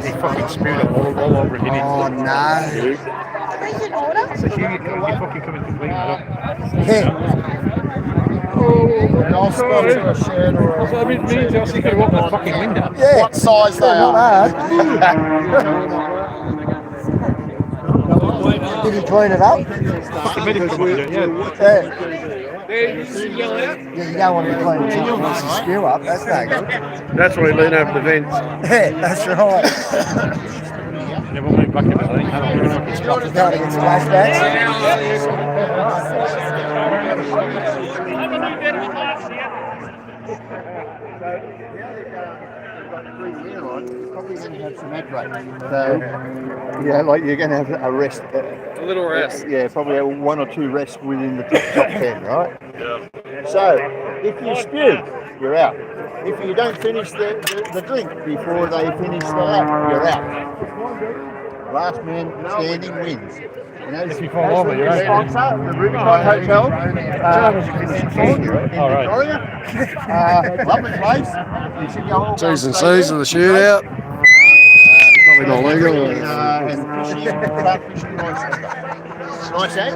He fucking spewed it all over him. Oh no. So you fucking coming to clean that up. I'll spot to a shed or a... So I mean, means also you could have opened the fucking window. Yeah. What size they are? Did he clean it up? Fucking made him come and do it, yeah. Yeah, you don't want to be cleaning something once you spew up. That's no good. That's why he leaned over the vents. Yeah, that's right. Yeah, we'll move back a bit, I think. I don't give a fucking You can't get splashbacks. Probably going to have some ad break. So, yeah, like you're going to have a rest. A little rest. Yeah, probably have 1 or 2 rests within the top 10, right? Yeah. So, if you spew, you're out. If you don't finish the drink before they finish the lap, you're out. Last man standing wins. You know, if you fall over, you're out. Sponsor, the Rubicon Hotel in Victoria. Lovely place. You should go all T's and C's of the shootout. Probably not legal. And fishing license. Nice ad.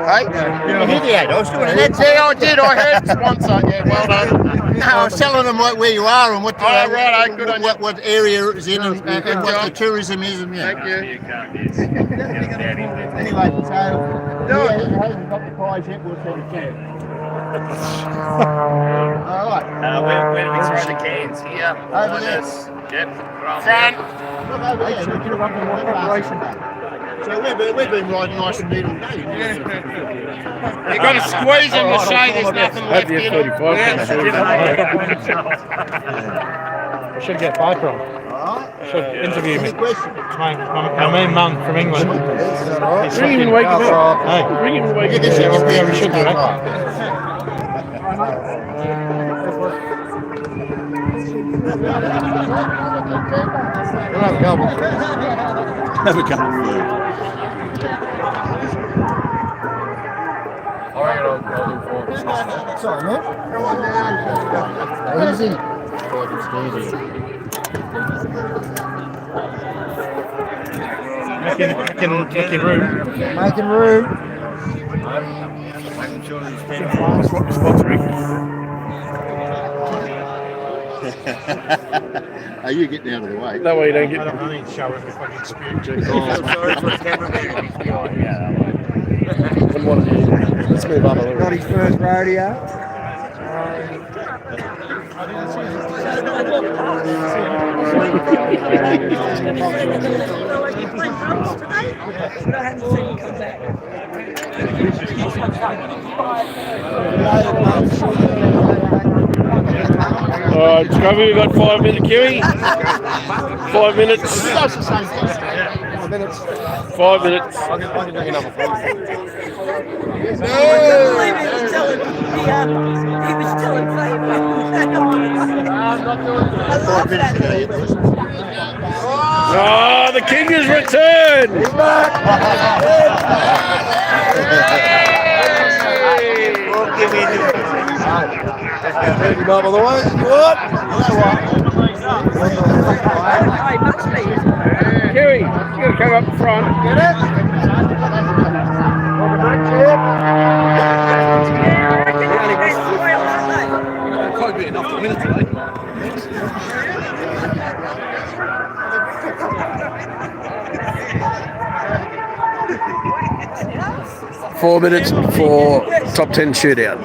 Hey, you hear the ad? I was doing an ad. Yeah, I did. I heard sponsor. Yeah, well done. No, I was telling them where you are and what what area it's in and what the tourism is. And, yeah. Thank you. Anyway, so he hasn't got the prize yet. We'll send it to you. All right. Where do we throw the cans? Here. Over there. Yep. Front. Look over there. We can run the operation. So we've been riding nice and neat all day. You've got to squeeze them to say there's nothing left in it. I should get Piper on. Should interview me. My main man from England. Bring him and wake him up. Hey. Bring him and wake him Yeah, up. we should do that. We'll have a couple. Have a couple. Sorry, man. Easy. Making room. Making room. Are you getting out of the way? That way you don't get. I need to shower if I fucking spew. Sorry for the cameraman. Let's move on a little. Not his first rodeo. Alright, Scrubby, we've got 5 minutes queuing. 5 minutes. 5 minutes. I can take another phone. He was telling Oh, the king has returned! He's back! Take him out of the way. What? Kerry, you gotta come up front. Get it? Probably be enough to win it today. 4 minutes for top 10 shootout.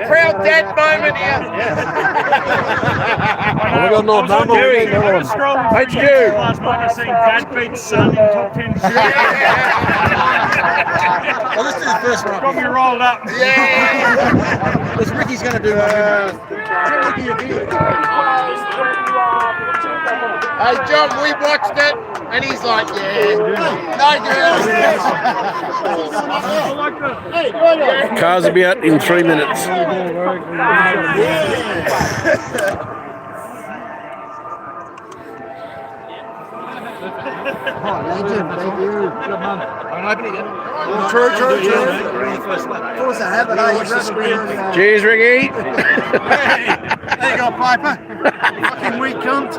Proud dad moment here. We got no number. We need another one. HQ. Last night I seen Dad beat son in top 10 shootout. Well, let's do the first one. Got me rolled up. Yeah. Because Ricky's going to do one. Hey, John, we watched it, and he's like, yeah, no girls. Cars will be out in 3 minutes. True. Cheers, Ricky. There you go, Piper. Fucking weak cunt.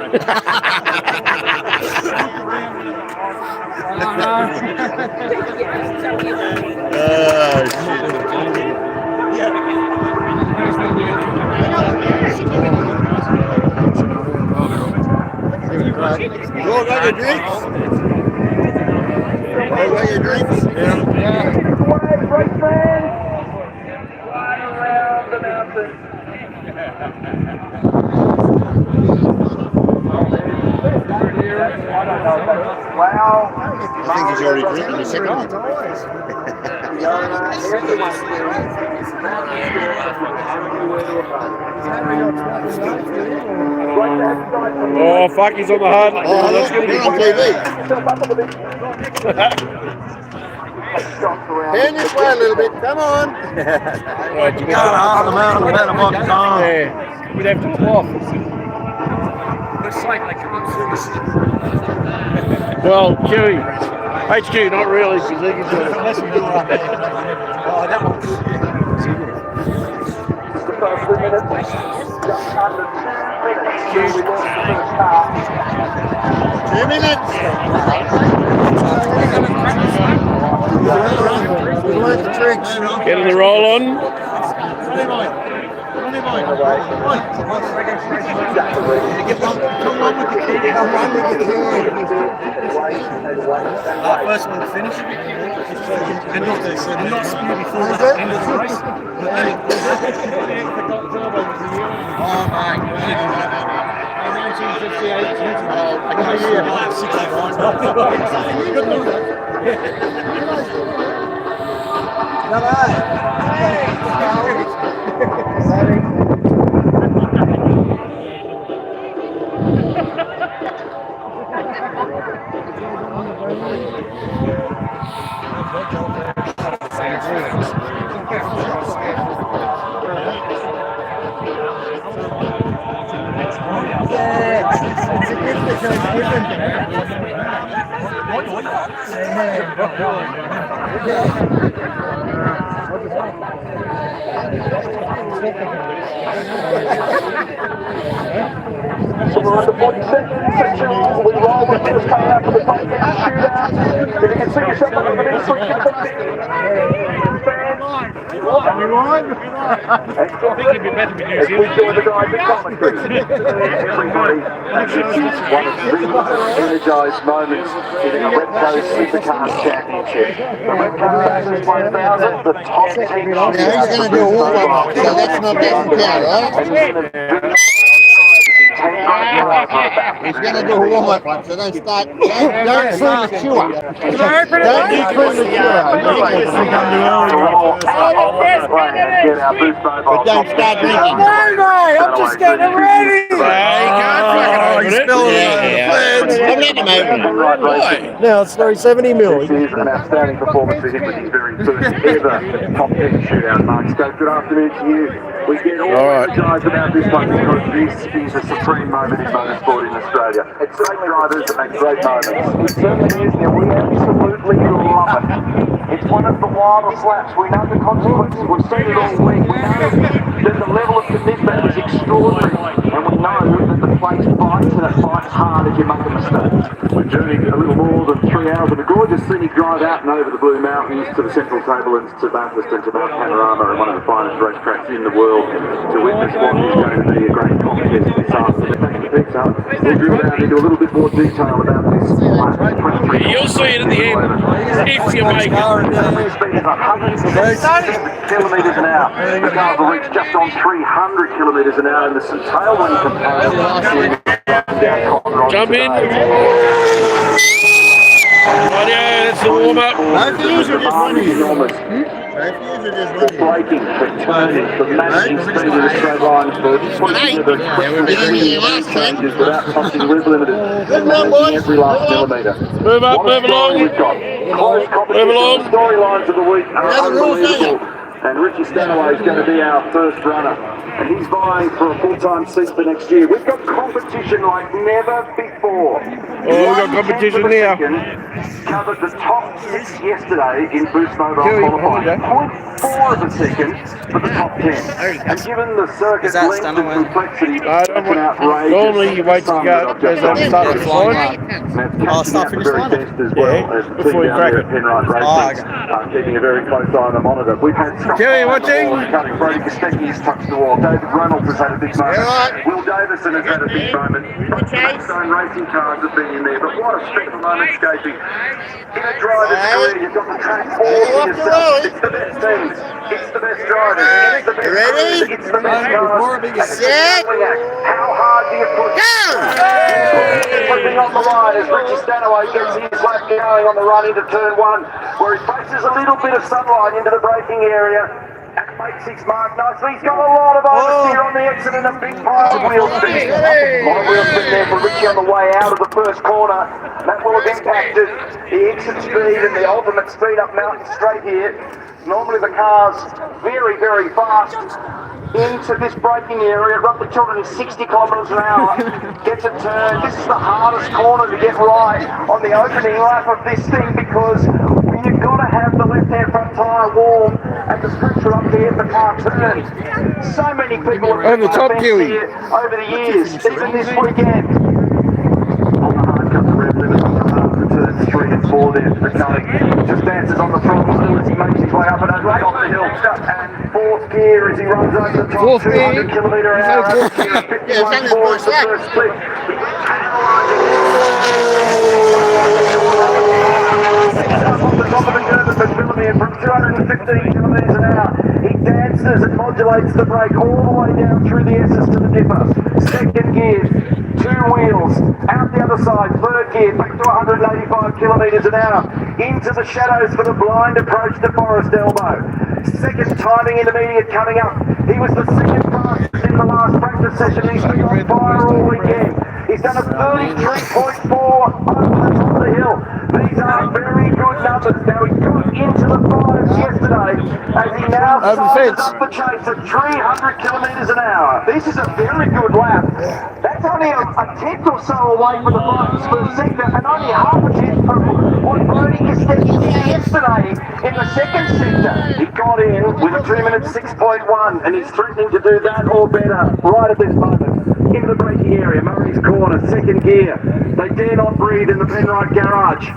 You all got your drinks? All got your drinks? I think he's already drinking the second one. Oh, fuck, he's on the hard line. Oh, That's look, going to you're on be TV. Turn this way a little bit, come on. Right, you I'm out of my time. Yeah, we'd have to cloth. Well, Huey, HQ, not really, because they can do it. Unless we do one. Oh, that one's Two minutes. Getting the roll on. first one to finish. And not spew before the end of the race. Oh my God. 1969. So we're on the 42nd section. We roll with this coming out for the top 10 shootout. If you can see yourself on the video, switch your I think it'd be better with New Zealand. we join the guys at commentary. Everybody, this is one of the energised moments in the Repco Supercars Championship. The Repco Factors 1000, the top 10 shootout. Now he's going to do a warm-up, so that's not doesn't count, right? He's going to do a warm-up one, so don't start. Don't premature. Don't be premature. But don't start drinking. I'm just getting ready. I'm letting him over it. Now it's 370 mil. This is an outstanding performance for him with his very first ever top 10 shootout, Mark. So good afternoon to you. We get all energized about this one because this is a supreme moment in motorsport in Australia. It's great drivers that make great moments. It certainly is. Now we absolutely love it. It's one of the wildest laps. We know the consequences. We've seen it all week. We know that the level of commitment is extraordinary. And we know that the place bites and it bites hard if you make a mistake. We're journeying a little more than 3 hours of a gorgeous scenic drive out and over the Blue Mountains to the Central Tablelands, to Bathurst and to Mount Panorama, and one of the finest racetracks in the world, to witness what is going to be a great contest this afternoon. Back to the pizza, we'll drill down into a little bit more detail about this lap. You'll see it at the end, if you make it. The speed is 160 kilometres an hour. The cars will reach just on 300 kilometres an hour in the some tailwind component. Jump in. That's the warm up. Both of you are just one here. Enormous. Both of you are just For one here. braking, for turning, for managing speed in the straight line, for putting together quick changes without touching rev limiters, managing every last millimetre. Move up, What a move story along. we've got. Close competition. along. The storylines of the week are Now the rules, unbelievable. And Richie Stanaway is going to be our first runner. And he's vying for a full-time seat for next year. We've got competition like never before. We've got competition now. Covered the top 6 yesterday in Boost Mobile Huey, qualifying. okay. 0.4 of a second for the top 10. And given the circuit length and complexity, that's an outrageous. Normally you wait till you go, there's a start to flying. Oh, start finish line? Best as well as the team down there at Penrite Racing, keeping a very close eye on the monitor. We've had Scott Huey, watching? cutting. Brody Kostecki has touched the wall. David Reynolds has had a big moment. Will Davison has had a big moment. Blackstone racing cars have been in there, but what a special moment, Scapey. In a driver's career, you've got the track all to yourself. It's the best teams. It's the best drivers. It's the best crews. It's the best cars. Set. How hard do you push? Flipping on the line as Richie Stanaway gets his lap going on the run into turn 1, where he faces a little bit of sunlight into the braking area. And makes his mark nicely. He's got a lot of oversteer on the exit and a big pile of wheel spin. A lot of wheel spin there for Richie on the way out of the first corner. That will have impacted the exit speed and the ultimate speed up Mountain Straight here. Normally the car's very, very fast into this braking area, roughly 260 kilometres an hour, gets a turn. This is the hardest corner to get right on the opening lap of this thing because you've got to have the left-hand front tyre warm and the pressure up here for the car turn. So many people have Over the top, Huey. here over the years, even this weekend. On the hard cut, the rev limit on the hard for turns 3 and 4 there for the Cully. Just dances on the throttle still as he makes his way up and over on the hill. And 4th gear as he runs over the top 200 kilometre an hour. 51.4 is the first split. Up on the top of the curve at McPhillamere from 215 kilometres an hour. He dances and modulates the brake all the way down through the S's to the dipper. 2nd gear, 2 wheels, out the other side, 3rd gear, back to 185 kilometres an hour. Into the shadows for the blind approach to Forest Elbow. 2nd timing intermediate coming up. He was the 2nd fastest in the last practice session. He's been on fire all weekend. He's done a 33.4 over the top of the hill. These are very good numbers. Now he got into the 5s yesterday as he now sizes up the chase at 300 kilometres an hour. This is a very good lap. That's only a tenth or so away from the fastest first sector and only half a tenth from what Brody Kostecki did yesterday in the 2nd sector. He got in with a 2 minute 6.1 and he's threatening to do that or better right at this moment. Into the braking area, Murray's corner, 2nd gear. They dare not breathe in the Penrite garage.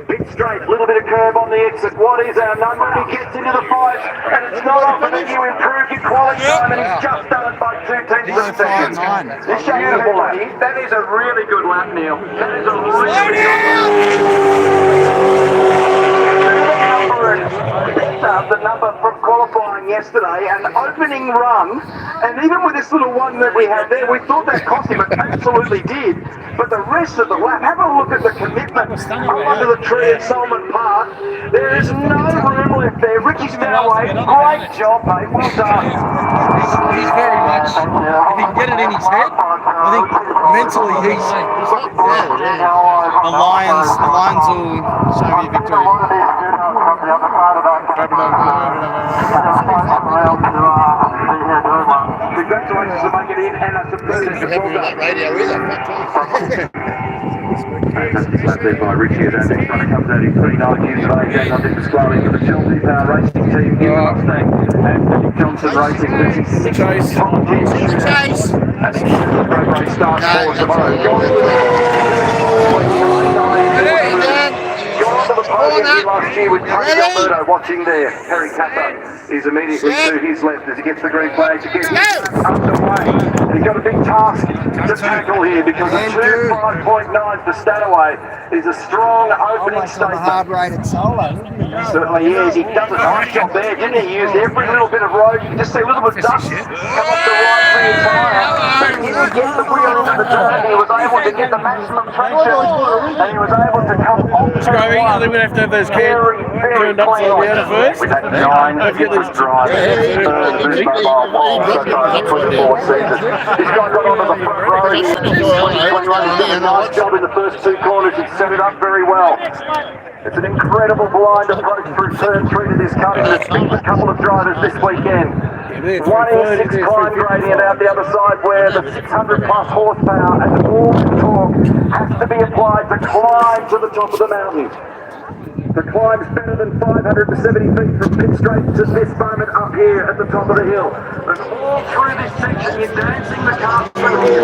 Pit straight, little bit of curve on the exit. What is our number? He gets into the 5s, and it's not often that you improve your quality time, and he's just done it by 2/10 of a second. This shows beautiful lap. That is a really good lap, Neil. That is a really good lap. The number from qualifying yesterday, an opening run, and even with this little one that we had there, we thought that cost him, it absolutely did. But the rest of the lap, have a look at the commitment up under the tree at Solomon Park. There is no room left there. Richie Stanaway, great job, mate. Well done. He's very much, if he can get it in his head, I think mentally he's the Lions will show me a victory. Congratulations to make it in, and that's a that radio either. fantastic lap there by Richie as our next runner comes out. He's 29 years of age and under disqualification for the Chelsea Power Racing team in the Mustang. And Nick Johnson Racing, this is 6th top 10 shootout. And it's a great race start for tomorrow. Gone to the podium here last year with Tony Alberto watching there. Harry Capper is immediately to his left as he gets the green flag to get underway. And he's got a big task to tackle here because a 2.5.9 for Stanaway is a strong opening statement. Hard-rated solo. Certainly is. He does a nice job there, didn't he? He used every little bit of road. You can just see a little bit of dust come off the right rear tyre. But he didn't get the wheel into the turn. He was able to get the maximum traction. And he was able to come off the I think we're going to have those cans turned upside down first. We've had 9 different drivers in the Boost Mobile Bowl so far in 24 seasons. This guy got onto the front row in 2021. He did a nice job in the first 2 corners. He set it up very well. It's an incredible blind approach through turn 3 to this cutting that's beat a couple of drivers this weekend. 1 in 6 climb gradient out the other side where the 600 plus horsepower and all the torque has to be applied to climb to the top of the mountain. The climb's better than 570 feet from pit straight to this moment up here at the top of the hill. And all through this section you're dancing the car through here.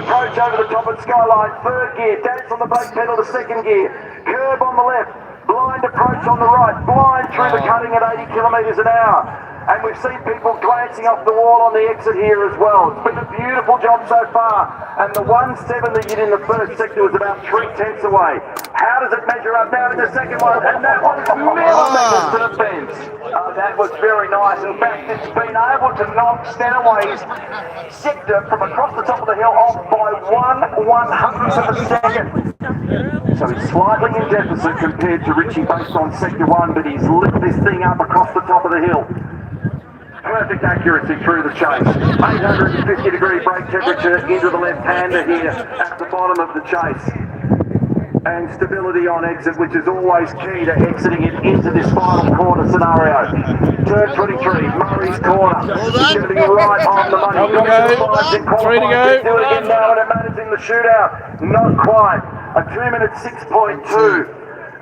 Approach over the top of Skyline, 3rd gear, dance on the brake pedal to 2nd gear, curb on the left, blind approach on the right, blind through the cutting at 80 kilometres an hour. And we've seen people glancing off the wall on the exit here as well. It's been a beautiful job so far. And the 1.7 that you did in the first sector was about 3/10 away. How does it measure up now in the second one? And that one's millimetres to the fence. That was very nice. In fact, it's been able to knock Stanaway's sector from across the top of the hill off by 1/100th of a second. So he's slightly in deficit compared to Richie based on sector 1, but he's lit this thing up across the top of the hill. Perfect accuracy through the chase. 850-degree brake temperature into the left-hander here at the bottom of the chase. And stability on exit, which is always key to exiting it into this final corner scenario. Turn 23, Murray's corner. He's going to be right on the money. Up we go. 3 to go. Do it again now, and it matters in the shootout. Not quite. A 2-minute 6.2.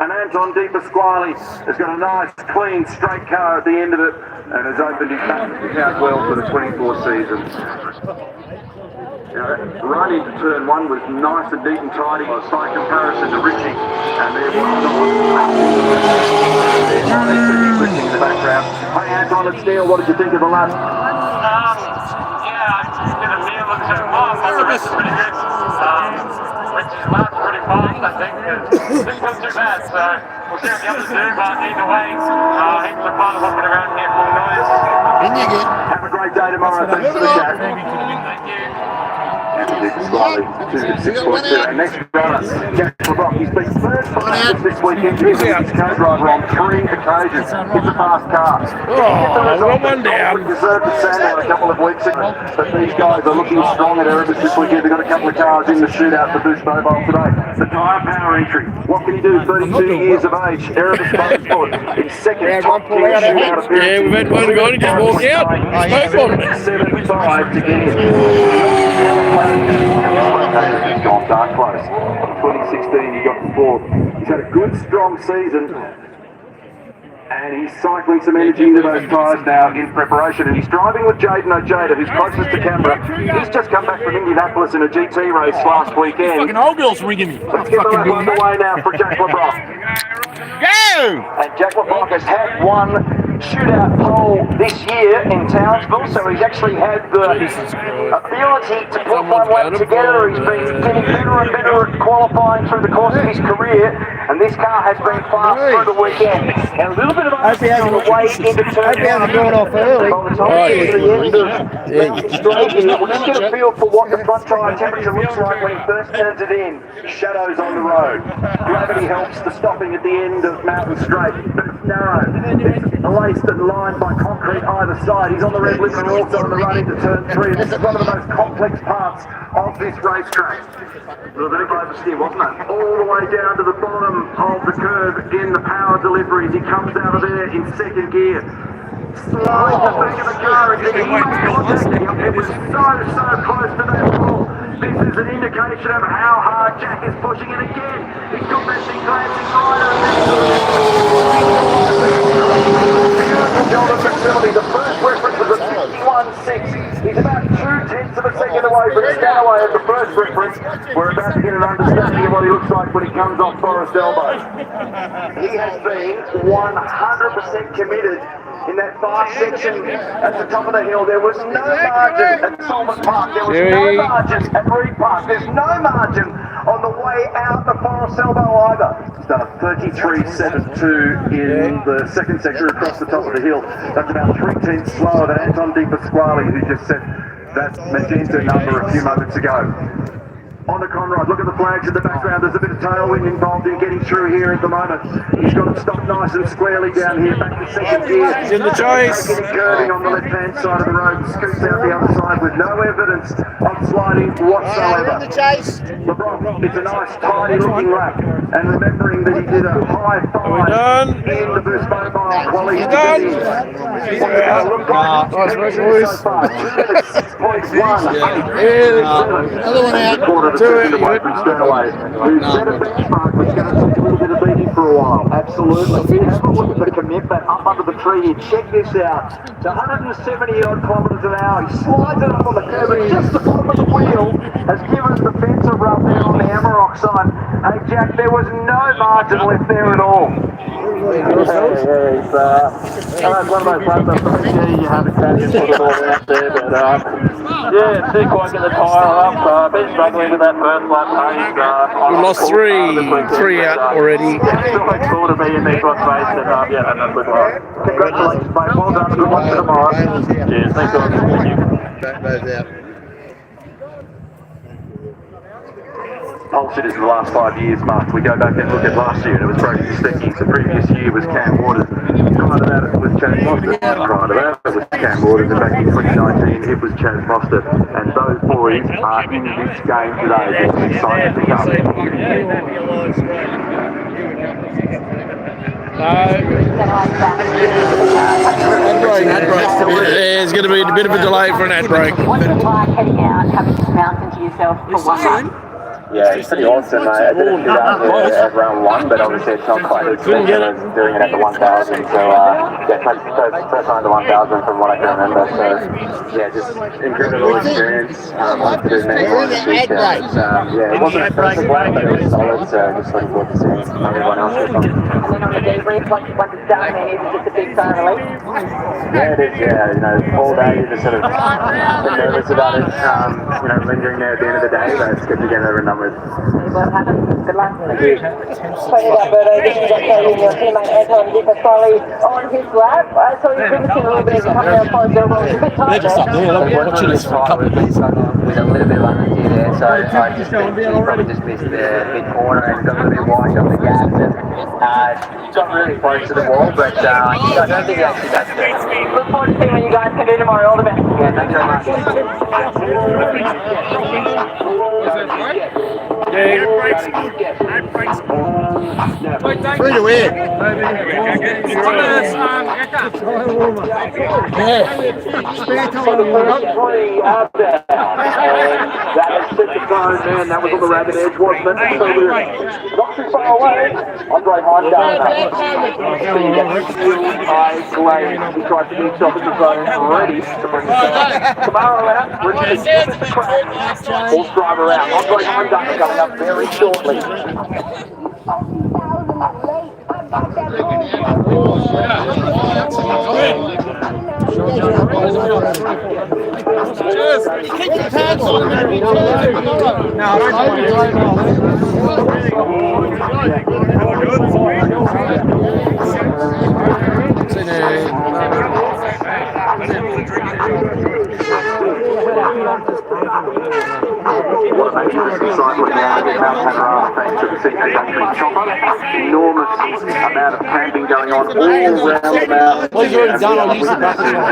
And Anton Di Pasquale has got a nice, clean, straight car at the end of it and has opened his bank account well for the 24 season. Right into turn 1 was nice and neat and tidy by comparison to Richie. And there was he's listening in the background. Hey Anton, it's Neil. What did you think of the last? Yeah, I did a meal of turn 1, but the rest is pretty good. Which lasts pretty fast, I think. This wasn't too bad, so we'll see what the others do, but either way, heaps of fun walking around here full noise. Have a great day tomorrow. Thanks for the chat. Thank you. And next runner, Jack LeBrock. He's been third fastest this weekend. He's his co-driver on 3 occasions. It's a fast car. One down. We deserved the sand out a couple of weeks ago, but these guys are looking strong at Erebus this weekend. They've got a couple of cars in the shootout for Boost Mobile today. The tyre power entry. What can he do? 32 years of age. Erebus Motorsport. His second top 10 shootout appearance. Yeah, we've had one guy just walk out. Spoke on it. 75 to get in. He's gone dark close. In 2016 he got 4th. He's had a good strong season and he's cycling some energy into those tyres now in preparation, and he's driving with Jaden Ojeda, who's closest to camera. He's just come back from Indianapolis in a GT race last weekend. Fucking old girl's ringing me. Let's get the lap underway now for Jack LeBrock. Go! And Jack LeBrock has had one shootout pole this year in Townsville, so he's actually had the ability to put one leg together. He's been getting better and better at qualifying through the course of his career, and this car has been fast through the weekend. And a little bit of oversteer on the way into turn 1. Going off early. By the time we get to the end of Mountain Straight here, we'll just get a feel for what the front tyre temperature looks like when he first turns it in. Shadows on the road. Gravity helps the stopping at the end of Mountain Straight, but it's narrow. It's laced and lined by concrete either side. He's on the red limit and also on the run into turn 3. This is one of the most complex parts of this racetrack. A little bit of oversteer, wasn't it? All the way down to the bottom of the curve in the power deliveries. He comes out of there in 2nd gear. Slides the back of the car and he makes contact. It was so close to that wall. This is an indication of how hard Jack is pushing it again. He's got that thing glancing right over there. The first reference was a 21.6. He's about 2/10 of a second away from Stanaway at the first reference. We're about to get an understanding of what he looks like when he comes off Forest Elbow. He has been 100% committed in that fast section at the top of the hill. There was no margin at Salmon Park. There was no margin at Reed Park. There's no margin on the way out the Forest Elbow either. He's done a 33.72 in the second sector across the top of the hill. That's about 3/10 slower than Anton Di Pasquale, who just set that magenta number a few moments ago. On the Conrad, look at the flags in the background. There's a bit of tailwind involved in getting through here at the moment. He's got it stopped nice and squarely down here, back to second gear. He's in the chase. Taking curving on the left-hand side of the road, scoots out the other side with no evidence of sliding whatsoever. In the chase. LeBron, it's a nice, tidy-looking lap. And remembering that he did a high five in the Boost Mobile quality. He's done. Nice race, boys. 6.1. Another one out. Who's set a benchmark was going to take a little bit of beating for a while. Absolutely. Have a look at the commitment up under the tree here. Check this out. It's 170 odd kilometres an hour. He slides it up on the curb and just the bottom of the wheel has given the fence a rub there on the Amarok side. Hey Jack, there was no margin left there at all. It's one of those laps up from the you have a catch and put it all out there, but yeah, didn't quite get the tyre up. Been struggling with that first lap pace. We lost three out already. Yeah, still looks cool to be in these one space, and yeah, that's good. Congratulations, mate. Well done. Good luck for tomorrow. Cheers. Thanks, guys. Thank you. Back those out. Pole sitters in the last 5 years, Mark. We go back and look at last year, and it was Brody Stecki. The previous year was Cam Waters. Prior to that, it was Chaz Mostert. Prior to that, it was Cam Waters. And back in 2019, it was Chaz Mostert. And those boys are in this game today. It's exciting to come. There's going to be a bit of a delay for an ad break. What's it like heading out, having this mountain to yourself for one month? Yeah, it's pretty awesome. I did a few out here at round one, but obviously it's not quite as good as doing it at the 1,000. So, yeah, first time the 1,000 from what I can remember. So, yeah, just incredible experience. Wanted to do many more this week. Yeah, it wasn't a perfect lap, but it was solid. So, just looking forward to seeing everyone else get on. And then on the debrief, once it's done, then is it just a big sign of relief? Yeah, it is. Yeah, you know, all day you're just sort of nervous about it. You know, lingering there at the end of the day, but it's good to get over and done with. Good luck. Thank you. Pointed out, Berto, this is okay with your teammate Anton Di Pasquale on his lap. So he's limiting a little bit coming out for his elbow. It's a bit tight there. Watching this for a couple of minutes with a little bit of unlucky there, so I just think he probably just missed the mid corner and got a little bit wide on the gap and got really close to the wall, but I don't think he actually touched it. Look forward to seeing what you guys can do tomorrow. All the best. Yeah, thanks very much. Free to win. That has set the tone, man. That was on the ragged edge, wasn't it? So we're not too far away. Andre Heimdall. He tried to get himself in the zone ready to bring the Tomorrow out, Richard is the track. Horse driver out. Andre Heimdall coming up very shortly. Keep your pads on. What a magnificent sight looking out at Mount Panorama thanks to the Central Country chopper. Enormous amount of camping going on all around the mountain. A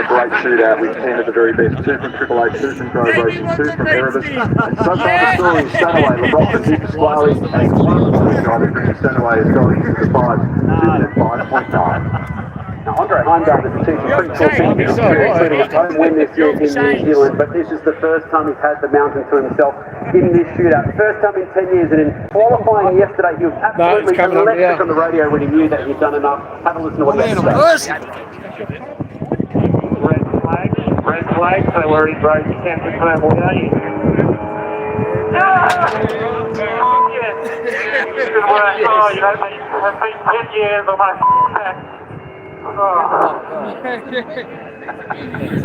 great shootout with 10 of the very best. 2 from Triple H, 2 from Grove Racing, 2 from Erebus. And so far the story is Stanaway, LeBron and Di Pasquale, and one of the guys from Stanaway is going into the 5, sitting at 5.9. Now, Andre Heimdall has achieved some pretty cool things, including a home win this year in New Zealand, but this is the first time he's had the mountain to himself in this shootout. First time in 10 years, and in qualifying yesterday, he was absolutely electric on the radio when he knew that he'd done enough. Have a listen to what he had to say. Red flag. Red flag, so where he broke, you can't confirm what are you? Oh, yes. Good work. Oh, you know, I've been 10 years on my back.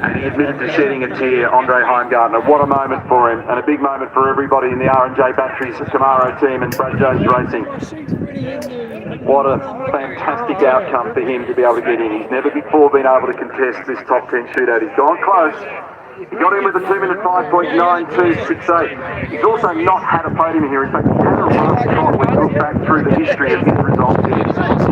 And he admitted to shedding a tear, Andre Heimgartner. What a moment for him, and a big moment for everybody in the R&J Batteries Camaro team and Brad Jones Racing. What a fantastic outcome for him to be able to get in. He's never before been able to contest this top 10 shootout. He's gone close. He got in with a 2-minute 5.9268. He's also not had a podium here. In fact, he had a rough spot when you look back through the history of his results here. And so does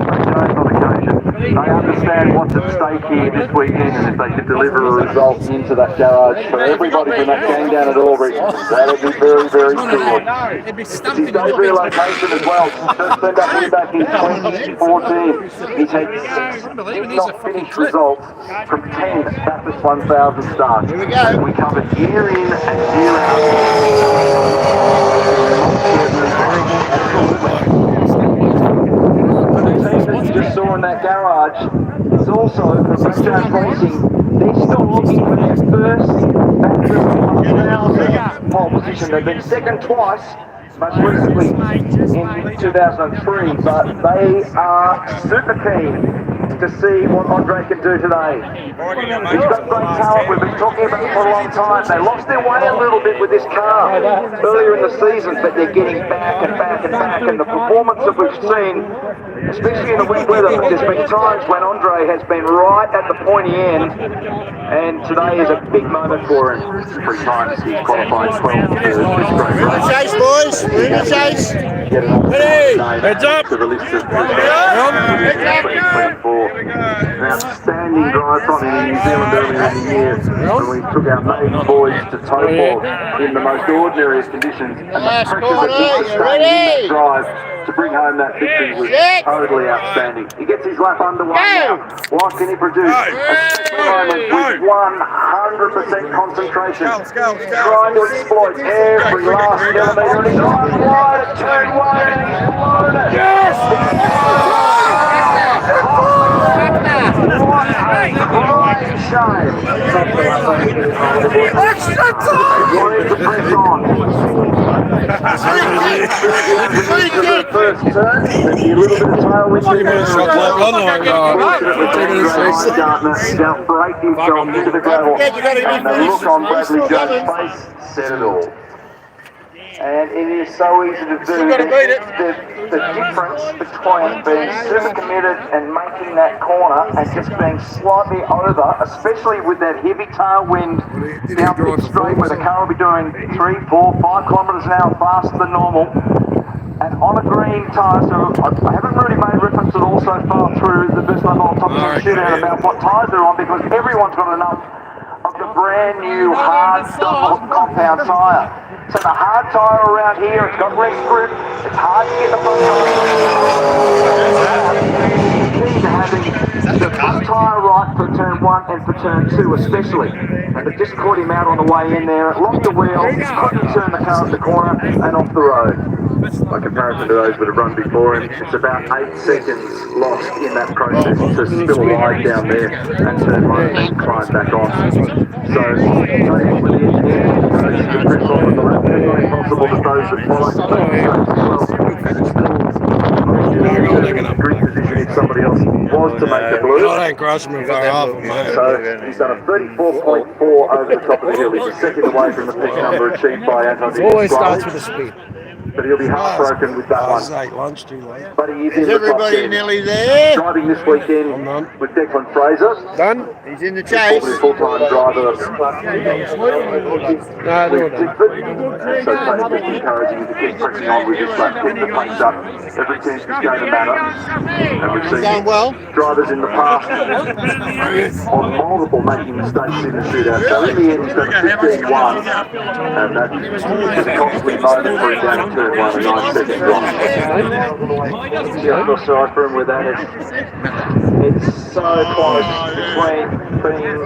Brad Jones on occasion. They understand what's at stake here this weekend, and if they can deliver a result into that garage for everybody from that gang down at Albury, that'll be very, very cool. It's his debut location as well. First turned up here back in 2014. He's had 6 not finished results from 10 Bathurst 1000 starts. Here we go. We covered year in and year out. That you just saw in that garage is also from Brad Jones Racing. They're still looking for their first Bathurst 1000 pole position. They've been second twice, most recently in 2003, but they are super keen to see what Andre can do today. He's got great talent. We've been talking about it for a long time. They lost their way a little bit with this car earlier in the season, but they're getting back and back and back. And the performance that we've seen, especially in the wet weather, there's been times when Andre has been right at the pointy end, and today is a big moment for him. 3 times he's qualified 12 to this great We're in the chase, boys. We're in the chase. Ready? Heads up! To the list of 2024. An outstanding drive from him in New Zealand earlier in the year when we took our maiden boys to Topol in the most ordinary of conditions, and the pressure that he sustained in that drive to bring home that victory was totally outstanding. He gets his lap underway now. What can he produce? A moment with 100% concentration, trying to exploit every last millimetre, and he's right wide at turn 1, and he's loaded. Yes! What a crying shame. Wanted to press on. The first turn, there'd be a little bit of tailwind in there. He's outbraked himself into the gravel, and the look on Bradley Jones' face said it all. And it is so easy to do. The difference between being super committed and making that corner and just being slightly over, especially with that heavy tailwind down pit straight where the car will be doing 3, 4, 5 kilometres an hour faster than normal. And on a green tyre, so I haven't really made reference at all so far through the best level top 10 shootout about what tyres they're on, because everyone's got enough of the brand new hard compound tyre. So the hard tyre around here, it's got less grip, it's hard to get the front key to having the front tyre right for turn 1 and for turn 2 especially. And it just caught him out on the way in there, it locked the wheel, couldn't turn the car up the corner and off the road. By comparison to those that have run before him, it's about 8 seconds lost in that process to spill wide down there and turn 1 and then climb back on. So, with the engineering, to press on with the lap, it's not impossible that those that follow as well, and it's still a great position if somebody else was to make the blue. I ain't crossing me far off, mate. So he's done a 34.4 over the top of the hill. He's a second away from the peak number achieved by Anton. Always starts with a speed. But he'll be heartbroken with that one. Lunch too late. But he is in the top Everybody 10. nearly there. Driving this weekend with Declan Fraser. Done? He's in the chase. Full-time driver. No, With Tickford. And so Tony's been encouraging him to keep pressing on with this lap, keep the pace up. Every tenth is going to matter. And we've seen Going well. drivers in the past on multiple making mistakes in the shootout. So in the end, he's got a 15-1. And that was a costly moment for him down at turn 1, a 9-second drop. Yeah, I feel sorry for him with that. It's so close between being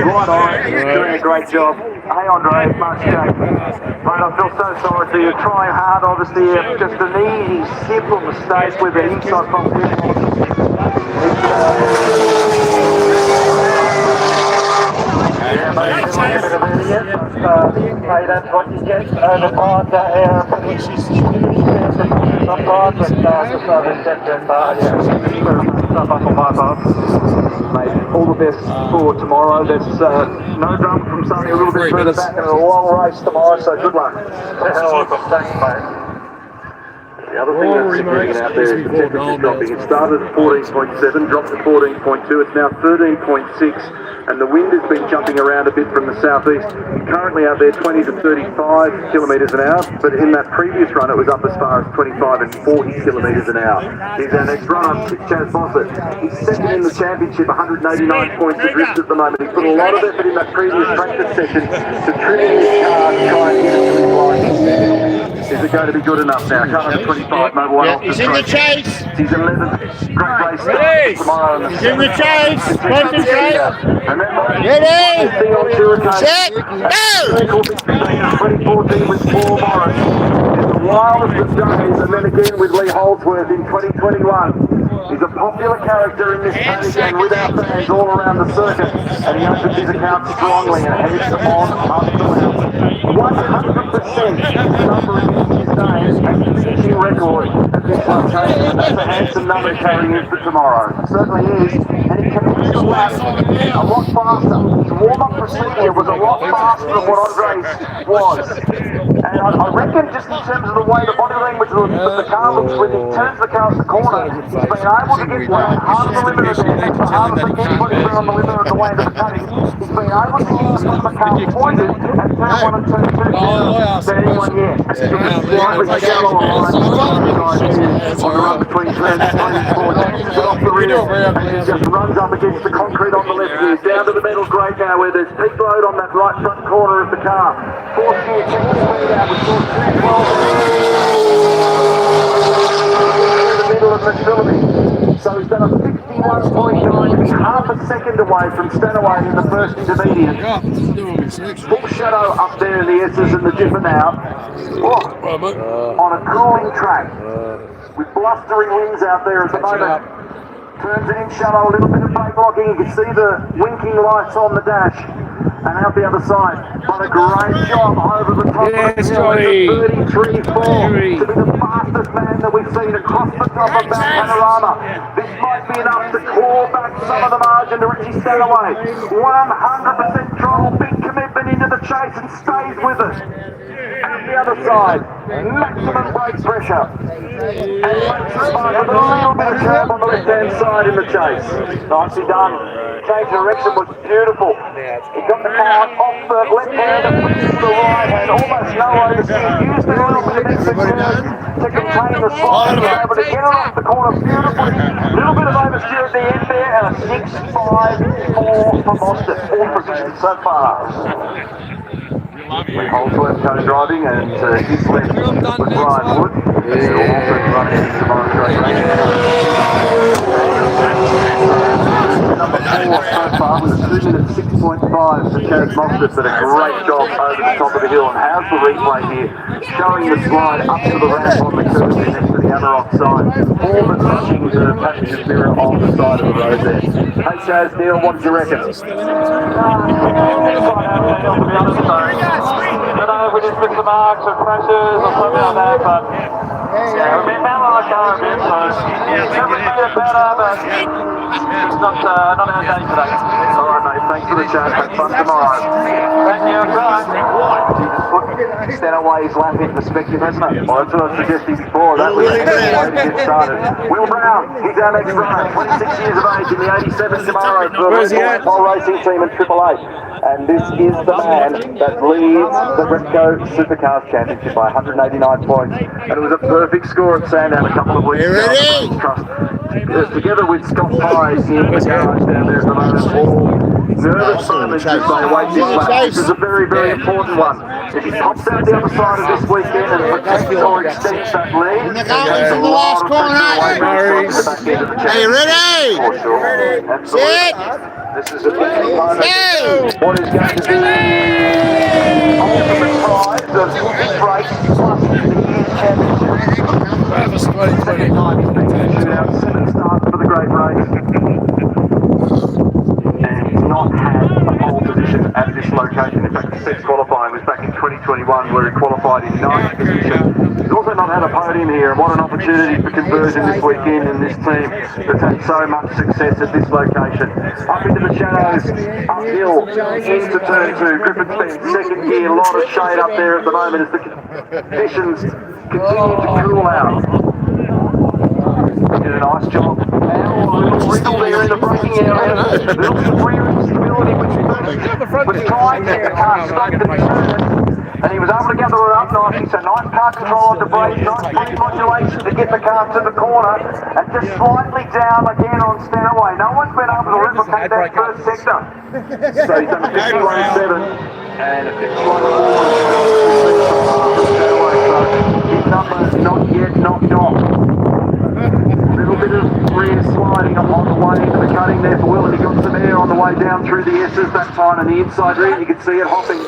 right on and doing a great job. Hey Andre, Mark Jack. Mate, I feel so sorry for you. Trying hard, obviously, just an easy, simple mistake with an inside front wheel. Hey, that's what you get over part air. Some part, but just over step and mate, all the best for tomorrow. There's no drum from Sonny a little bit further back and a long race tomorrow, so good luck. Awesome, thanks, mate. The other thing that's significant out there is the temperature dropping. It started at 14.7, dropped to 14.2, it's now 13.6, and the wind has been jumping around a bit from the southeast. Currently out there 20 to 35 kilometres an hour, but in that previous run it was up as far as 25 and 40 kilometres an hour. Here's our next runner, it's Chaz Bossett. He's second in the championship, 189 points adrift at the moment. He put a lot of effort in that previous practice session to trim his car to try and get it to his line. Is it going to be good enough now? Car number 25, Mobile One off the He's in the chase. He's 11th. Great race start tomorrow. He's in the chase. Concentrate. Ready? Set. Go. 2014 with Paul Morris. It's the wildest of days, and then again with Lee Holdsworth in 2021. He's a popular character in this paddock and with our fans all around the circuit, and he opens his account strongly and heads on up the mountain. 100% number in his name and finishing record at this location. That's a handsome number carrying in for tomorrow. It certainly is, and he commenced the lap a lot faster. His warm-up procedure was a lot faster than what Andre's was. And I reckon just in terms of the way the body language of the car looks when he turns the car at the corner, he's been able to get hard of the limiter there. That's the hardest thing anybody put on the limiter at the way into the cutting. He's been able to use the car pointed and turn one and turn two to anyone yet. Slightly shallower line on the run between turns 3 and 4. Takes it off the rear and he just runs up against the concrete on the left here. Down to the metal grade now where there's peak load on that right front corner of the car. Fourth gear, check the speed out. We saw 212 in the middle of McPhillips. So he's done a 51.9, half a second away from Stanaway in the first intermediate. Full shadow up there in the S's and the Jipper now. On a cooling track with blustering winds out there at the moment. Turns it in shadow, a little bit of brake locking. You can see the winking lights on the dash. And out the other side, but a great job over the top of the hill. 33.4 to be the fastest man that we've seen across the top of Mount Panorama. This might be enough to claw back some of the margin to Richie Stanaway. 100% throttle, big commitment into the chase and stays with it. Out the other side, maximum brake pressure. And makes the spark with a little bit of curb on the left-hand side in the chase. Nicely done. Change direction was beautiful. He got the car off the left hand and went to the right hand. Almost no oversteer. Used a little bit of extra curve to contain the slide. He was able to get it off the corner beautifully. A little bit of oversteer at the end there and a 6.54 for Monster. 4th position so far. Holdsworth co-driving and his left was Brian Wood. He'll also be running in tomorrow's straight race. Number 4 so far with a 2 minute 6.5 for Chaz Mostert, but a great job over the top of the hill. And how's the replay here? Showing the slide up to the ramp on the curve there next to the Amarok side. All but touching the passenger mirror on the side of the road there. Hey Chaz, Neil, what did you reckon? I don't know if we just missed the marks or crashes or something like that, but yeah, we've been battling the car a bit, so every bit better, but it's not our day today. Alright mate, thanks for the chat, have fun tomorrow. Thank you, Stanaway's lap in perspective, hasn't it? Well, that's what I was suggesting before, that was the way to get started. Will Brown, he's our next runner, 26 years of age in the 87 Camaro for the Pole Racing Team in Triple A. And this is the man that leads the Repco Supercars Championship by 189 points. And it was a perfect score at Sandown a couple of weeks ago. Together with Scott Pye in the garage down there at the moment. All nervous moments as they wait this lap. This is a very, very important one. If he pops out the other side of this weekend and protects or extends that lead, the last corner. Are you ready? For sure. Absolutely. This is a big component. What is going to be the ultimate prize of this race plus the year's championship. Second time he's been to Shootout, 7 starts for the great race. And he's not had a pole position at this success qualifying was back in 2021 where he qualified in 9th position. He's also not had a podium here, and what an opportunity for conversion this weekend in this team that's had so much success at this location. Up into the shadows, uphill, into turn 2. Griffith's been second gear, a lot of shade up there at the moment as the conditions continue to cool out. Did a nice job. Now a little wriggle there in the braking area. A little rear instability, which was trying to get the car stuck to the turn. And he was able to gather it up nicely, so nice car control on the brake, nice brake modulation to get the car to the corner, and just slightly down again on Stanaway. No one's been able to replicate that first sector. So he's done a 51.7 and a 51.4 from Stanaway, so his number not yet knocked off. A little bit of rear sliding on the way into the cutting there for Will, and he got some air on the way down through the S's that time, and the inside rear, you can see it hopping.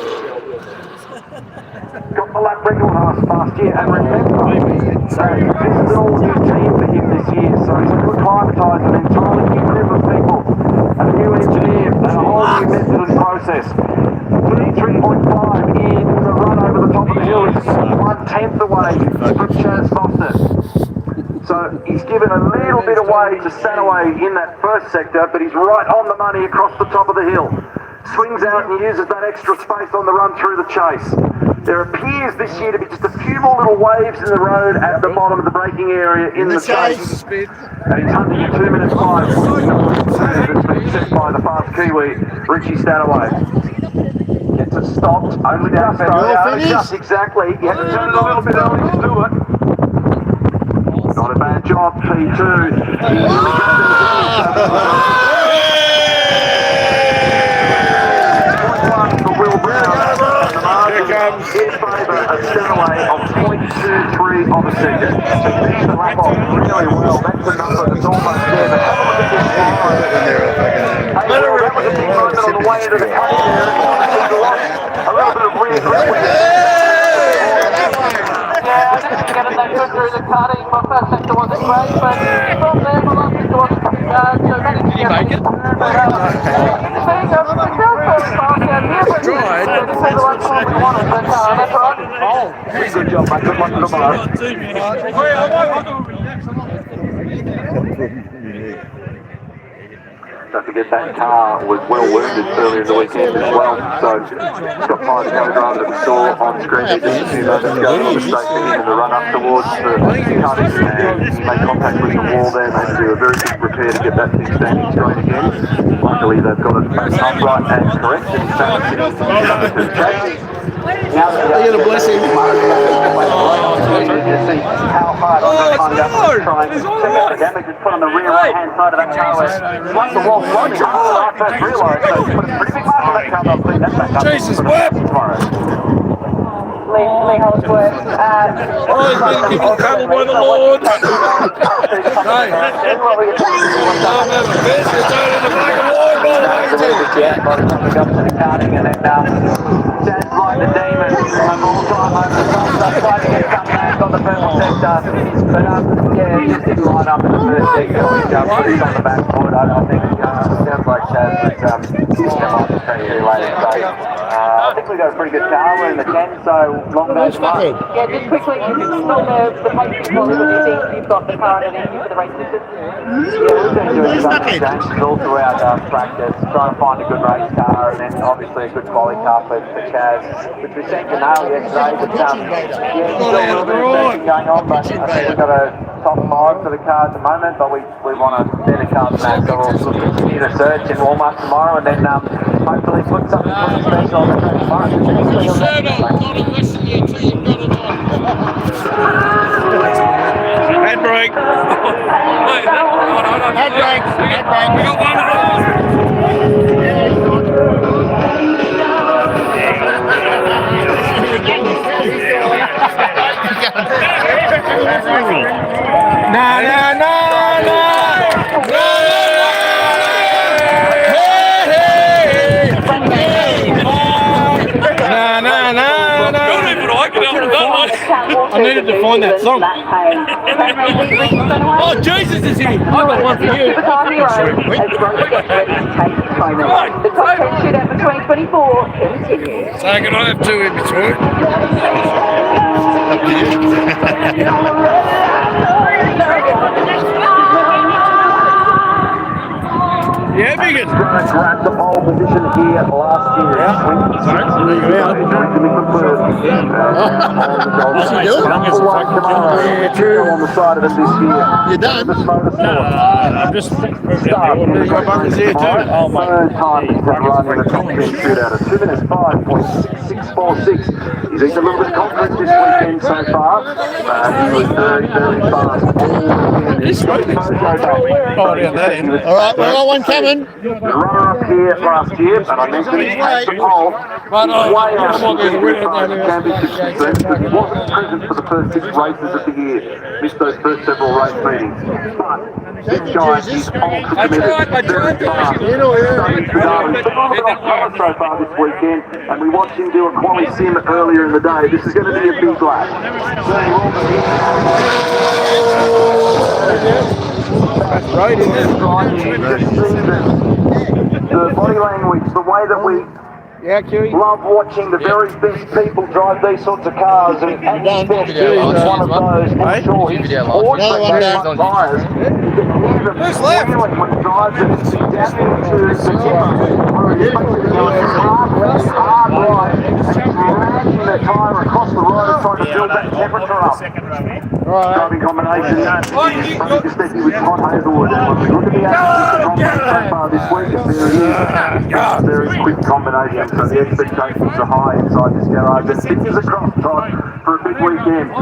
Got the lap record last year, and remember, this is an all-new team for him this year, so he's acclimatised an entirely new group of people, a new engineer, and a whole new method and process. 33.5 in the run over the top of the hill is 1/10 away from Chaz Foster. So he's given a little bit away to Stanaway in that first sector, but he's right on the money across the top of the hill. Swings out and uses that extra space on the run through the chase. There appears this year to be just a few more little waves in the road at the bottom of the braking area in the chase. And he's hunting a 2 minute 5 that's been set by the fast Kiwi, Richie Stanaway. Gets it stopped, only just though. Just exactly. You had to turn it a little bit early to do it. Not a bad job, P2. In favour of Stanaway of 0.23 of a second. So he finished the lap off really well. That's the number that's almost there. But have a look at this line. Hey, well, that was a big moment on the way into the cutting there. He lost a little bit of rear grip with it. Yeah, I think he got it that good through the cutting. My first sector wasn't great, but from there, my last sector wasn't too bad. So managed to get it. Good job, mate. Good luck tomorrow. Don't forget that car was well wounded earlier in the weekend as well. So Scott Price going around that we saw on screen just a few moments ago. A mistake for him in the run up towards the cutting, and he made contact with the wall there. They had to do a very big repair to get that thing standing straight again. Luckily they've got it back upright and correct, and he's back sitting to the track. Now they're going to bless him. You see how hard I'm going to try and check out the damage that's put on the rear right-hand side of that car. Once the wall floating, I first realised, so he's put a pretty big mark on that car. I'll clean that back up. Jesus, what? Tomorrow. Lee Holdsworth. Oh, he's been given trouble by the Lord. Hey. I'm having a bitch. It's out in the black and white ball. Dad's like the demon of all time over the top, so trying to get come back on the purple sector. But yeah, it just didn't line up in the first sector. Put it on the back foot. I think sounds like Chaz was come off the track too late. So I think we got a pretty good car. We're in the 10, so long days tomorrow. Yeah, just quickly, on the race control, what do you think you've got the car and everything for the race system? Yeah, we've been doing some changes all throughout practice, trying to find a good race car, and then obviously a good quality car for Chaz, which we seemed to nail yesterday. But yeah, there's still a little bit of testing going on, but I think we've got a top 5 for the car at the moment, but we want a better car than that, so we'll continue to search in warm-up tomorrow, and then hopefully put something pretty special on the track tomorrow. Handbrake. Handbrake. We got one of I needed to find that song. Oh, Jesus is here. I got one for you. As Roach gets ready to take his home. The top 10 shootout for 2024 continues. So can I have two in between? Yeah, Biggin. Grabbed the pole position here last year. On the side of it this year. You done? I'm just My bunkers here too. Oh, my. Third time he's been running the top 10 shootout at 2 minutes 5.6646. He's eaten a little bit of confidence this weekend so far. He was very, very fast. All right, we got one coming. The runner-up here last year, and I mentioned he takes the pole. Way out of the championship season, but he wasn't present for the first 6 races of the year. Missed those first several race meetings. But this guy is ultra committed, very fast. He's been a little bit off color so far this weekend, and we watched him do a quali sim earlier in the day. This is going to be a big lap. That's right, isn't it? The body language, the way that we love watching the very best people drive these sorts of cars, and Andy's best is one of those. I'm sure he's fortunate tires. First left. When he drives it down into the timber, where he's basically going hard left, hard right, and dragging the tyre across the road trying to build that temperature up. Driving combination, just thinking with Todd Hazelwood. And when we look at the action so far this week, it's a very quick combination. So the expectations are high inside this garage. And fingers across, Todd, for a big weekend.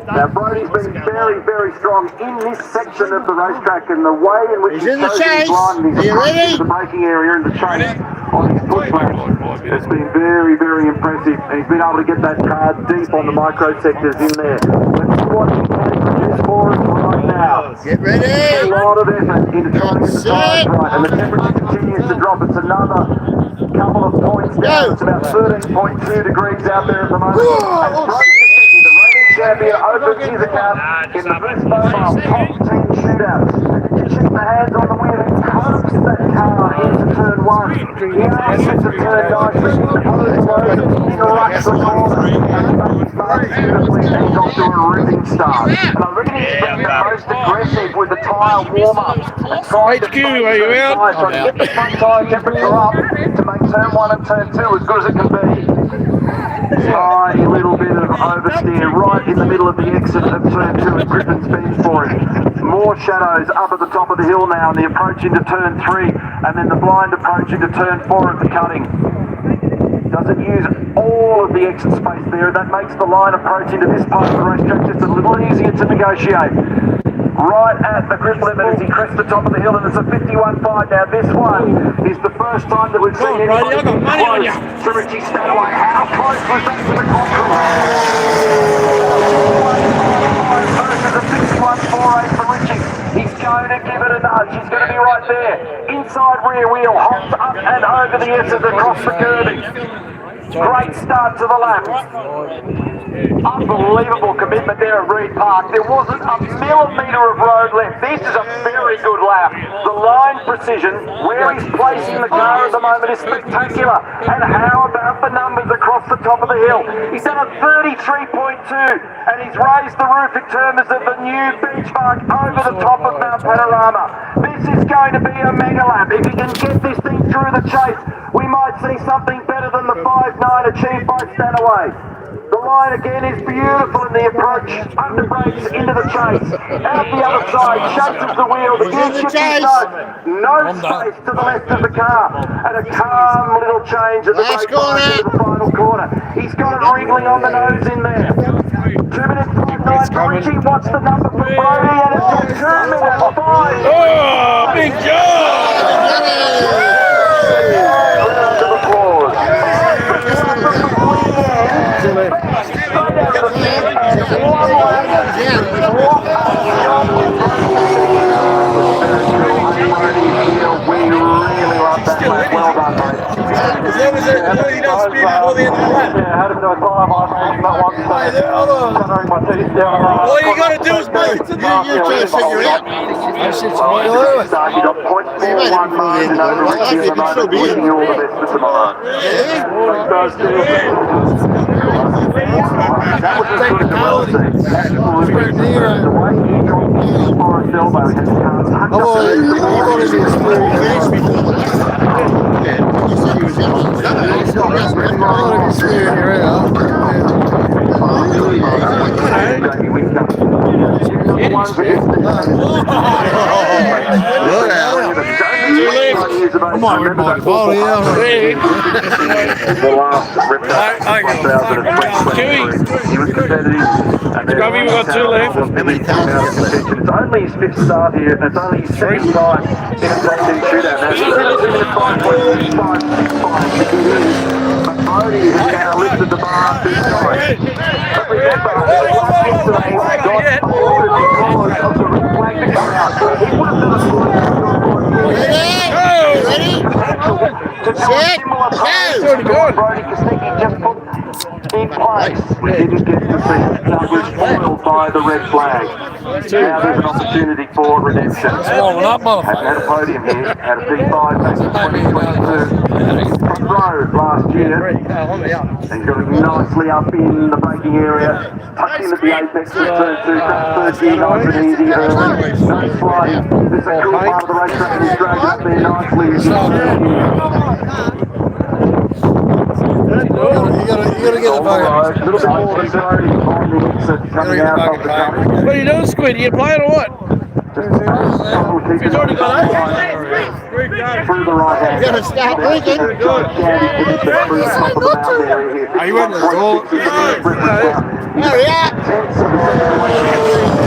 Now, Brody's been very, very strong in this section of the racetrack, and the way in which he's chosen his line and he's approaching the braking area in the chase on his pushback has been very, very impressive. And he's been able to get that car deep on the micro sectors in there. Let's see what he can produce for us right now. Get ready. A lot of effort into trying to get the tires right, and the temperature continues to drop. It's another couple of points down. It's about 13.2 degrees out there at the moment. And Brody the reigning champion opens his account in the Boost Mobile Top 10 Shootout. Keep the hands on the wheel and coax that car into turn 1. He aims into turn 9, but he goes slow, he runs the corner, and he starts beautifully, and he's off to a ripping start. And I reckon he's been the most aggressive with the tyre warm-up and trying to get the front tyre temperature up to make turn 1 and turn 2 as good as it can be. Tiny little bit of oversteer right in the middle of the exit of turn 2 and Griffin's been for it. More shadows up at the top of the hill now, and the approach into turn 3, and then the blind approach into turn 4 at the cutting. Doesn't use all of the exit space there. That makes the line approach into this part of the racetrack just a little easier to negotiate. Right at the grip limit as he crests the top of the hill, and it's a 51.5 now. This one is the first time that we've seen anybody close to Richie Stanaway. How close was that to the concrete? Versus a 61.48 for Richie. He's going to give it a nudge. He's going to be right there. Inside rear wheel, hops up and over the S's across the curving. Great start to the lap. Unbelievable commitment there at Reed Park. There wasn't a millimetre of road left. This is a very good lap. The line precision, where he's placing the car at the moment is spectacular. And how about the numbers across the top of the hill? He's done a 33.2 and he's raised the roof in terms of the new benchmark over the top of Mount Panorama. This is going to be a mega lap. If he can get this thing through the chase, we might see something better than the 5.9 achieved by Stanaway. The line again is beautiful in the approach, under brakes into the chase, out the other side, chases the wheel, the gear shifting no space to the left of the car, and a calm little change at the brake line into the final corner. He's got it wriggling on the nose in there. 2 minutes 5.9 for Richie, what's the number for Brody, and it's a 2 minute 5. Oh, big job! Round of applause. We really love that lap. Well done, mate. Had him do a 5 last week, not once, so All you gotta do is make it to the You try to figure it out. You got 0.41 margin over Ricky at the moment. Wishing you all the best for tomorrow. That was the technicality. Absolutely. The way he dropped Forrest elbow and his hands tucked up the he was competitive. Scubby, we've got 2 left. It's only his 5th start here, and it's only his 2nd time in a Top 10 shootout. Now, he's only 2 minutes 5.65 to get in, but Brody has now lifted the bar up this time. But remember, yesterday got awarded because of the red flag to come out. He would have done a good to do a similar pass to what Brody Kosticki just put in place. We didn't get to see Douglas foiled by the red flag. Now there's an opportunity for redemption. Hadn't had a podium here, had a P5 back in 2022. Front row last year. And he's got it nicely up in the braking area. Tucked in at the apex of turn 2. First gear nice and easy early. No slide. This is a cool part of the racetrack and he's dragged up there nicely. You gotta get the bucket. A little bit more than 30 on the exit coming out of the car. What are you doing, Squid? You playing or what? He's already got through the right hand. You gotta start drinking. Are you in the goal? Hurry up.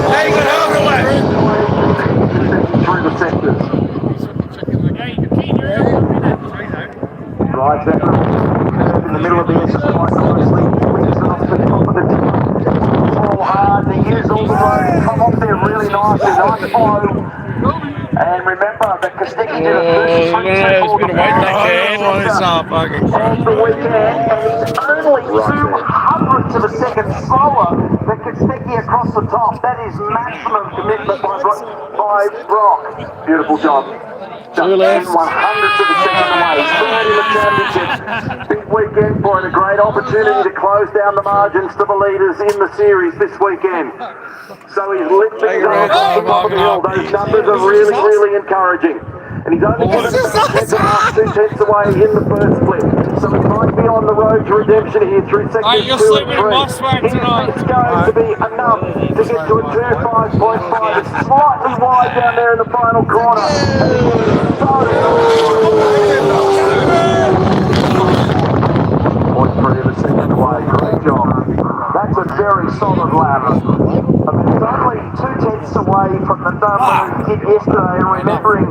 Hey, you got half away. Through the sectors. Drives that in the middle of the engine quite nicely. Wings it off the top of the tip. Fall hard and he used all the road. Come off there really nicely. Nice flow. And remember that Kosticki did a 33-second on the weekend, and he's only 200 to the second slower than Kosticki across the top. That is maximum commitment by Brock. Beautiful job. Just 100 to the second away. Third in the championship. Big weekend for him. A great opportunity to close down the margins to the leaders in the series this weekend. So he's lifting up the top of the hill. Those numbers are really, really encouraging. And he's only given 2/10 away in the first split. So he might be on the road to redemption here through sectors 2 and 3. It's going to be enough to get to a 2.5.5. It's slightly wide down there in the final corner. Point 3 of the second away. Great job. That's a very solid lap. I mean, it's only 2/10 away from the number he did yesterday, and remembering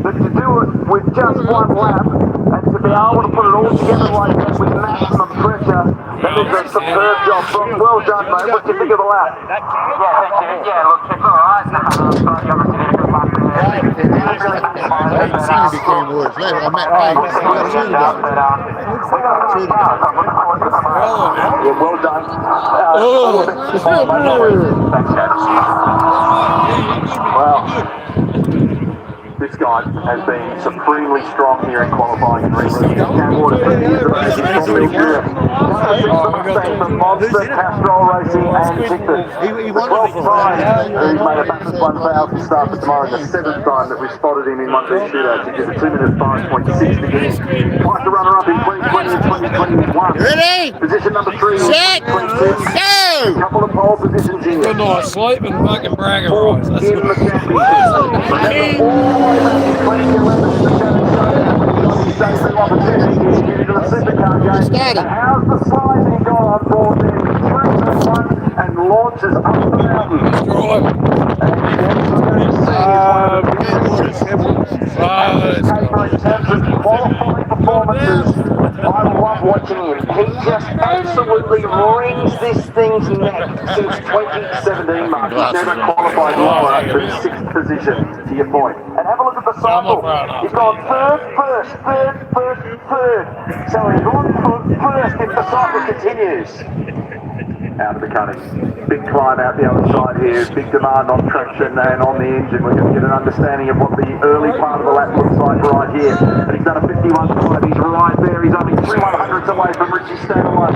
that to do it with just 1 lap and to be able to put it all together like that with maximum pressure, that is a superb job. Well done, mate. What do you think of the lap? Yeah, look, it's alright. I haven't seen you become worse. I met Yeah, well done. Well, this guy has been supremely strong here in qualifying in Ringwood. Camwater 2 years of age, he's from Mildura. The Monster, Castrol Racing and Tickford. The 12th time he's made a backwards 1,000 start for tomorrow, and the 7th time that we've spotted him in one of these shootouts. He did a 2 minute 5.6 to get in. Twice the runner-up in 2020 and 2021. Ready? Position number 3 in 2022. A couple of pole positions here. Good night, sleep and fucking bragging rights. That's In the championship. Remember, all the way back in 2011 in the Challenge Showdown when he got his debut opportunity to get into the supercar game. And how's the slide that he got on board there? He throws that one and launches up the mountain. And what we're going to see is one of the biggest paper in terms of qualifying performances. I love watching him. He just absolutely wrings this thing's neck since 2017, Mark. He's never qualified lower than 6th position, to your point. And have a look at the cycle. He's gone third. So he's on first if the cycle continues. out of the cutting. Big climb out the other side here, big demand on traction and on the engine. We're going to get an understanding of what the early part of the lap looks like right here. And he's done a 51.5, he's right there, he's only 3/100ths away from Richie Stanley.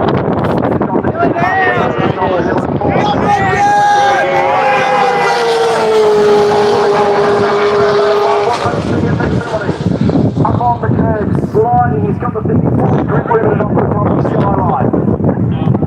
Up on the curb, sliding, he's got the 54 grip limit off the top of the skyline.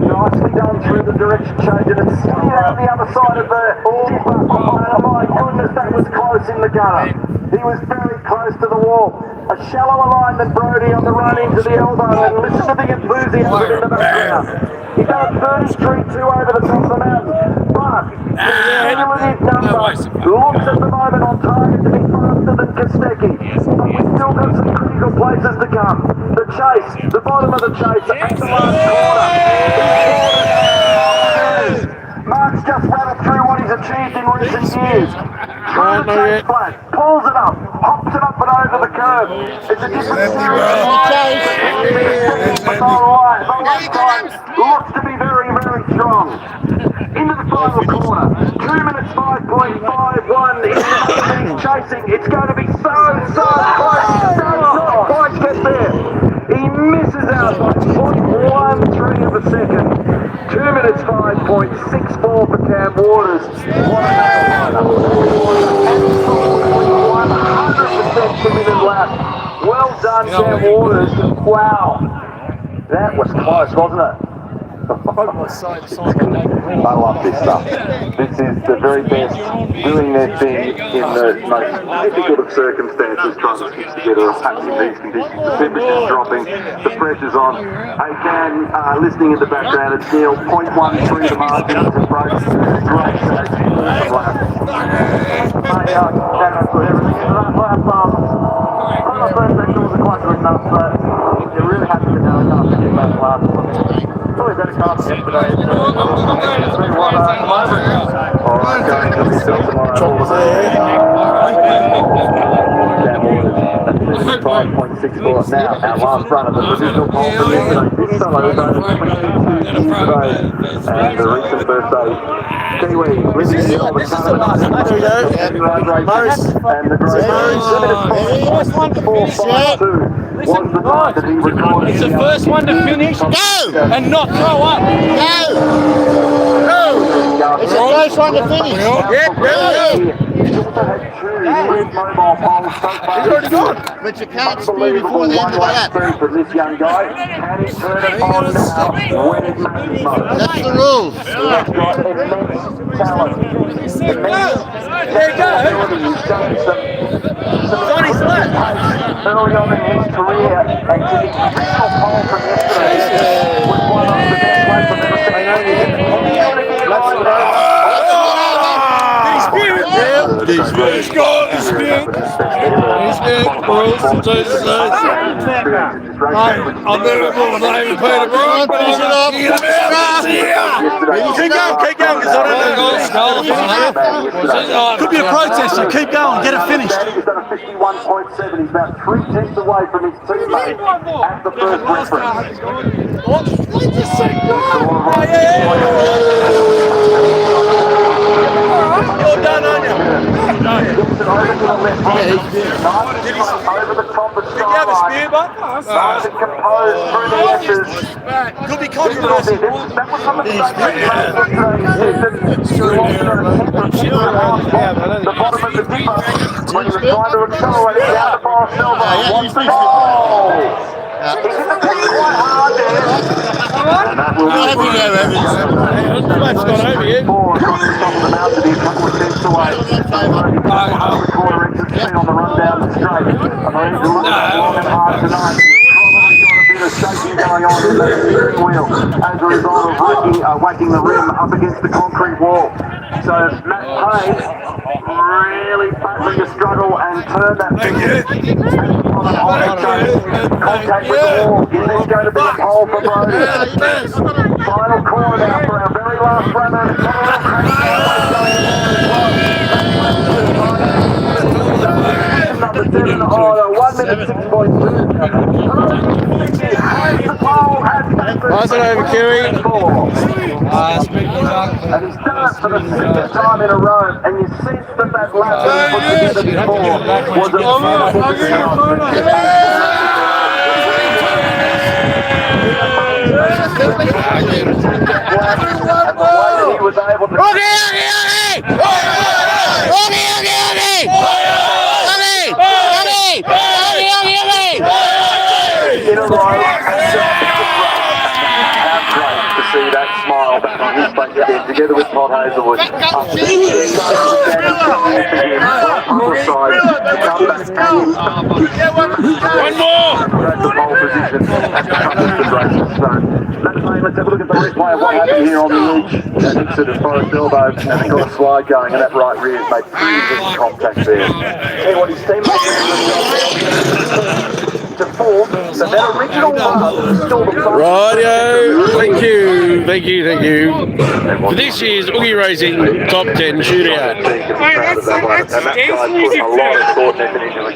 Nicely done through the direction change, and it's sitting out the other side of the dipper. Oh my goodness, that was close in the gutter. He was very close to the wall. A shallower line than Brody on the run into the elbow, and listen to the enthusiasm in the background. He does 33.2 over the top of the mountain, but the cumulative number looks at the moment on target to be faster than Kostecki. But we've still got some critical places to come. The chase, the bottom of the chase, at the last corner. Mark's just rattled through what he's achieved in recent years. Through the chase flat, pulls it up, hops it up and over the curb. It's a different series. Alright, the left side looks to be very, very strong. Into the final corner, 2 minutes 5.51 into the chasing. It's going to be so close. Does not quite get there. He misses out by 0.13 of a second. 2 minutes 5.64 for Cam Waters. What a 100% committed lap. Well done, Cam Waters. Wow. That was close, wasn't it? I love this stuff. This is the very best doing their thing in the most difficult of circumstances, trying to stitch together a patch in these conditions. The temperature's dropping, the pressure's on. Again, listening in the background, it's Neil, 0.13 the margin to break. Great shake from lap. Put everything into that lap. The first section wasn't quite good enough, but you're really happy to know enough to get that last one. Probably better car than yesterday. Alright, going to yourself tomorrow. 5.64 now, our last run of the provisional poll from yesterday. This fellow is over 22 years today, and the recent birthday. Kiwi, living in the old economy. And the great first one to finish, was the time that he recorded. It's the first one to finish and not throw up. It's the first one to finish. He's also had 2 mobile poles so far. He's already gone. But you can't speed before the end of the lap. From this young guy. Can he turn it on now when it matters most? That's the rules. He's got immense talent. There you go. He's done some pace early on in his career, and to the official poll from yesterday was one of the best laps I've ever seen. He's got the spirit. He's in rules to Jesus. I'm never going to name Peter Brown. Finish it off. Keep going, because I don't know. Could be a protester. Keep going, get it finished. He's done a 51.7. He's about 3 tenths away from his teammate at the first reference. Well done, on you. Over the top of Did you have a spear, bud? nice and composed through the ashes. Could be controversy. That was some of the the bottom of the dipper when he was trying to accelerate down the bar silver. What's the goal? He didn't pick quite hard there. And that will be That's gone over here. across the top of the mountain, a couple of tenths away. The quarter exit speed on the run down the straight. I mean, he's looking long and hard tonight. Probably got a bit of shaking going on in the steering wheel as a result of whacking the rim up against the concrete wall. So Matt Payne really battling to struggle and turn that thing on an honest chase. Contact with the wall. Is this going to be a pole for Brody? Final corner now for our very last runner. Number 7 on 1 minute 6.2. Has the pole, has Pass it over, Kiwi. And he's done it for the second time in a row, and you sense that that lap that he put together before was a beautiful he was able to in a row. To see that smile back on his face again, together with Todd Hazelwood. One more! That's the pole position. Let's have a look at the replay of what happened here on the edge. That exit of Forest Elbow, and they got a slide going, and that right rear made previous contact there. See what his teammates to fourth, so that original one is still the Rightio, thank you. For this year's Oogie Racing Top 10 Shootout. and that guy put a lot of thought and effort into it.